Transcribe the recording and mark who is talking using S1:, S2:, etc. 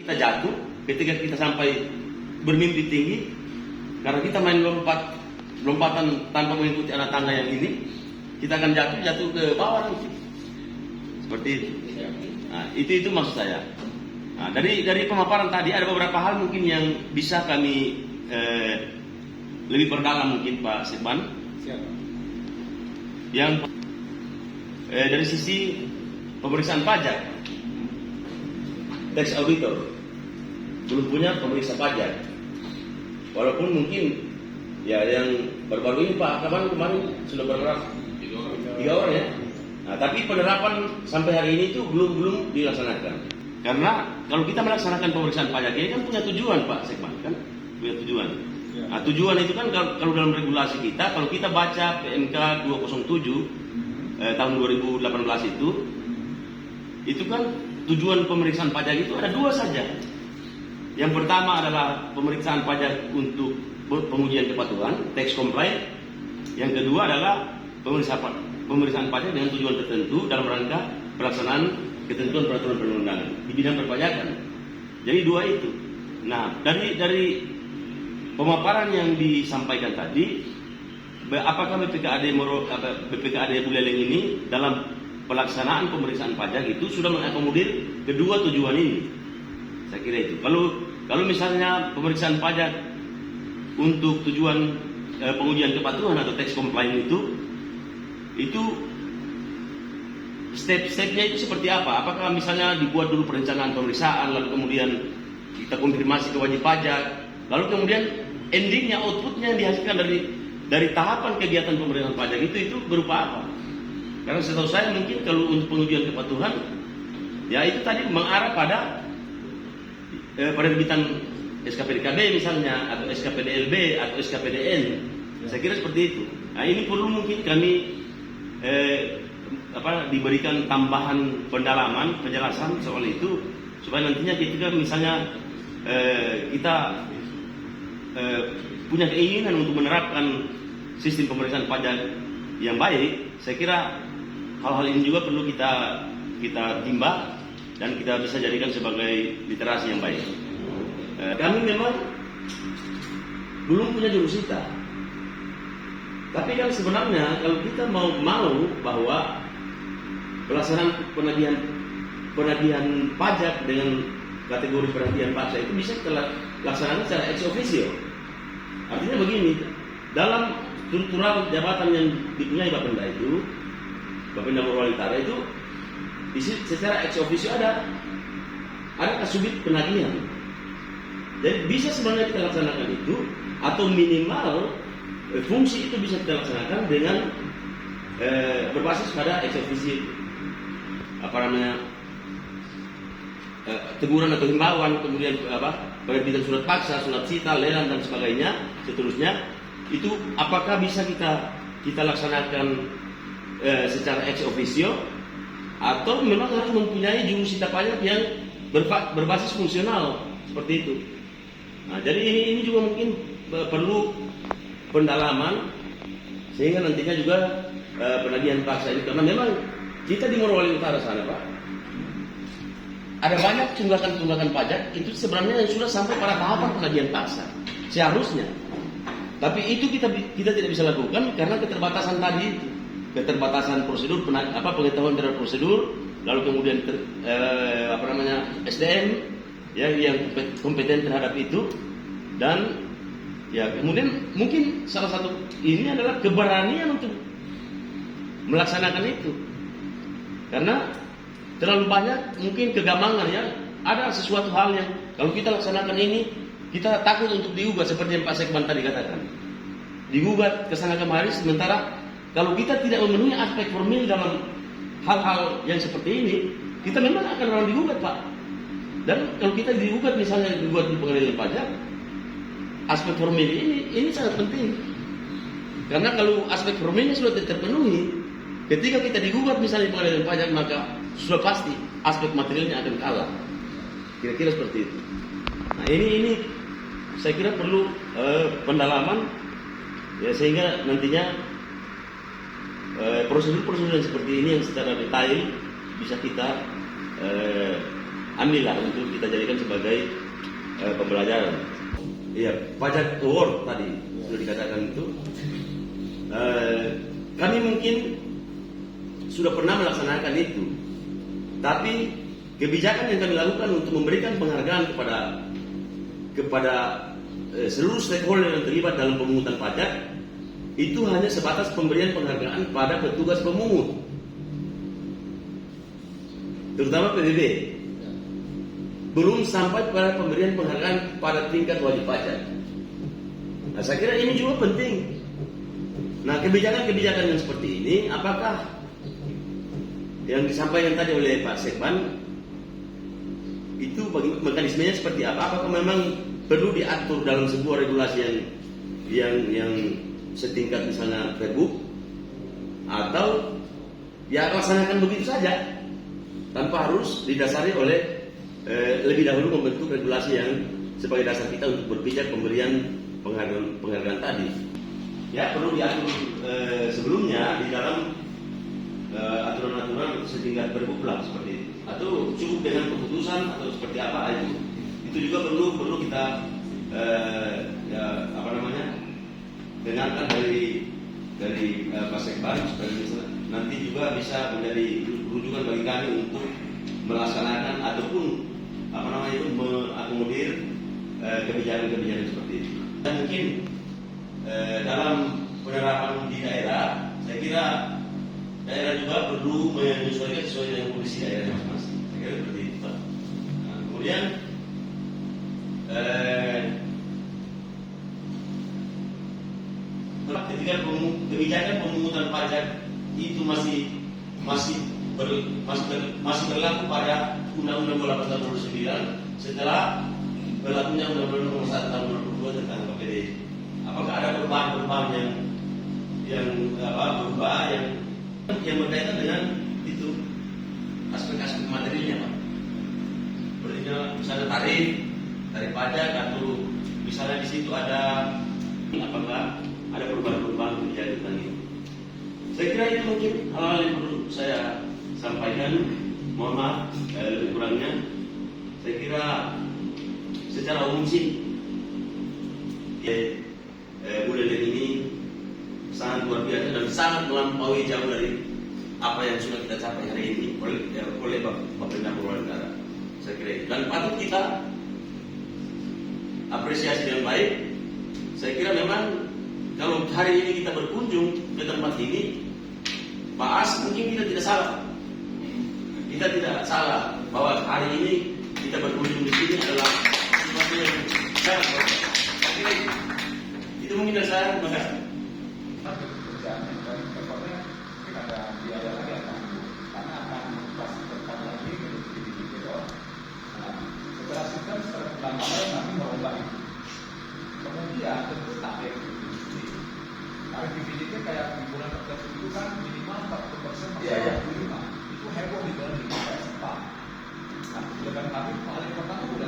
S1: kita jatuh ketika kita sampai bermimpi tinggi, karena kita main lompatan tanpa mengikuti anak tangga yang ini, kita akan jatuh ke bawah nanti. Seperti itu. Nah, itu maksud saya. Nah, dari pemaparan tadi ada beberapa hal mungkin yang bisa kami lebih perdalam mungkin Pak Sekban. Yang dari sisi pemeriksaan pajak, tax auditor belum punya pemeriksa pajak. Walaupun mungkin ya yang baru-baru ini Pak Kaban kemarin sudah bergerak 3 orang ya. Nah, tapi penerapan sampai hari ini itu belum dilaksanakan. Karena kalau kita melaksanakan pemeriksaan pajak ini kan punya tujuan Pak Sekban, kan punya tujuan. Nah, tujuan itu kan kalau dalam regulasi kita, kalau kita baca PMK 207 tahun 2018 itu kan tujuan pemeriksaan pajak itu ada 2 saja. Yang pertama adalah pemeriksaan pajak untuk pengujian kepatuhan, tax compliance. Yang kedua adalah pemeriksaan pajak dengan tujuan tertentu dalam rangka pelaksanaan ketentuan peraturan perundang-undangan di bidang perpajakan. Jadi 2 itu. Nah, dari pemaparan yang disampaikan tadi, apakah BPKAD Buleleng ini dalam pelaksanaan pemeriksaan pajak itu sudah mengakomodir kedua tujuan ini? Saya kira itu. Kalau misalnya pemeriksaan pajak untuk tujuan pengujian kepatuhan atau tax compliance itu step-stepnya itu seperti apa? Apakah misalnya dibuat dulu perencanaan pemeriksaan, lalu kemudian kita konfirmasi ke wajib pajak, lalu kemudian endingnya, outputnya yang dihasilkan dari tahapan kegiatan pemeriksaan pajak itu berupa apa? Karena setahu saya mungkin kalau untuk pengujian kepatuhan, ya itu tadi mengarah pada penerbitan SKPDKB misalnya, atau SKPDLB atau SKPDN. Saya kira seperti itu. Nah, ini perlu mungkin kami diberikan tambahan pendalaman, penjelasan soal itu, supaya nantinya ketika misalnya kita punya keinginan untuk menerapkan sistem pemeriksaan pajak yang baik, saya kira hal-hal ini juga perlu kita timbang dan kita bisa jadikan sebagai literasi yang baik. Kami memang belum punya jurusita, tapi kan sebenarnya kalau kita mau bahwa pelaksanaan penagihan pajak dengan kategori penagihan pajak itu bisa kita laksanakan secara ex officio. Artinya begini, dalam struktural jabatan yang dipunyai Bapenda itu, Bapenda Morowali Utara itu secara ex officio ada kasubit penagihan. Jadi bisa sebenarnya kita laksanakan itu, atau minimal fungsi itu bisa kita laksanakan dengan berbasis pada ex officio, teguran atau himbauan, kemudian penerbitan surat paksa, surat sita, lelang dan sebagainya, seterusnya. Itu apakah bisa kita laksanakan secara ex officio, atau memang harus mempunyai jurusita pajak yang berbasis fungsional seperti itu. Nah, jadi ini juga mungkin perlu pendalaman sehingga nantinya juga penagihan paksa ini, karena memang kita di Morowali Utara sana Pak, ada banyak tunggakan pajak itu sebenarnya yang sudah sampai pada tahapan penagihan paksa seharusnya. Tapi itu kita tidak bisa lakukan karena keterbatasan tadi, keterbatasan prosedur, pengetahuan terhadap prosedur, lalu kemudian SDM ya yang kompeten terhadap itu, dan ya kemudian mungkin salah satu ini adalah keberanian untuk melaksanakan itu, karena terlalu banyak mungkin kegamangan ya. Ada sesuatu hal yang kalau kita laksanakan ini, kita takut untuk digugat, seperti yang Pak Sekban tadi katakan, digugat ke sana kemari. Sementara kalau kita tidak memenuhi aspek formil dalam hal-hal yang seperti ini, kita memang akan orang digugat Pak. Dan kalau kita digugat, misalnya digugat di pengadilan pajak, aspek formil ini sangat penting. Karena kalau aspek formilnya sudah terpenuhi, ketika kita digugat misalnya di pengadilan pajak, maka sudah pasti aspek materialnya akan kalah. Kira-kira seperti itu. Nah, ini saya kira perlu pendalaman ya, sehingga nantinya prosedur-prosedur yang seperti ini yang secara detail bisa kita ambillah untuk kita jadikan sebagai pembelajaran. Iya, pajak award tadi sudah dikatakan itu. Kami mungkin sudah pernah melaksanakan itu, tapi kebijakan yang kami lakukan untuk memberikan penghargaan kepada seluruh stakeholder yang terlibat dalam pemungutan pajak itu hanya sebatas pemberian penghargaan pada petugas pemungut, terutama PBB. Belum sampai pada pemberian penghargaan pada tingkat wajib pajak. Nah, saya kira ini juga penting. Nah, kebijakan-kebijakan yang seperti ini, apakah yang disampaikan tadi oleh Pak Sekban itu mekanismenya seperti apa? Apakah memang perlu diatur dalam sebuah regulasi yang setingkat misalnya Pergub, atau ya laksanakan begitu saja tanpa harus didasari oleh lebih dahulu membentuk regulasi yang sebagai dasar kita untuk berpijak pemberian penghargaan tadi. Ya, perlu diatur sebelumnya di dalam aturan-aturan setingkat Pergub lah seperti itu. Atau cukup dengan keputusan atau seperti apa itu juga perlu kita dengarkan dari Pak Sekban supaya nanti juga bisa menjadi rujukan bagi kami untuk melaksanakan ataupun mengakomodir kebijakan-kebijakan seperti itu. Dan mungkin dalam penerapan di daerah, saya kira daerah juga perlu menyesuaikan sesuai dengan kondisi daerah masing-masing. Saya kira seperti itu, Pak. Nah, kemudian ketika kebijakan pemungutan pajak itu masih berlaku pada Undang-Undang 28 tahun 2009 setelah berlakunya Undang-Undang Nomor 1 tahun 2002 tentang KPD. Apakah ada perubahan-perubahan yang berubah yang berkaitan dengan itu aspek-aspek materinya, Pak? Seperti misalnya tarif pajak, atau misalnya di situ ada apakah ada perubahan-perubahan kebijakan tentang itu? Saya kira itu mungkin hal-hal yang perlu saya sampaikan. Mohon maaf lebih kurangnya. Saya kira secara umum sih budaya ini sangat luar biasa dan sangat melampaui jauh dari apa yang sudah kita capai hari ini oleh pemerintah Kepulauan Negara. Saya kira itu. Dan patut kita apresiasi dengan baik. Saya kira memang kalau hari ini kita berkunjung ke tempat ini, Pak As, mungkin kita tidak salah. Kita tidak salah bahwa hari ini kita berkunjung di sini adalah sesuatu yang sangat baik. Saya kira itu mungkin dari saya. Terima kasih.
S2: Kemudian tentu tarif dividendnya kayak di bulan tertentu itu kan minimal 40% masuk 25. Itu heboh di dalam kayak sempat. Nah, dengan tarif paling pertama udah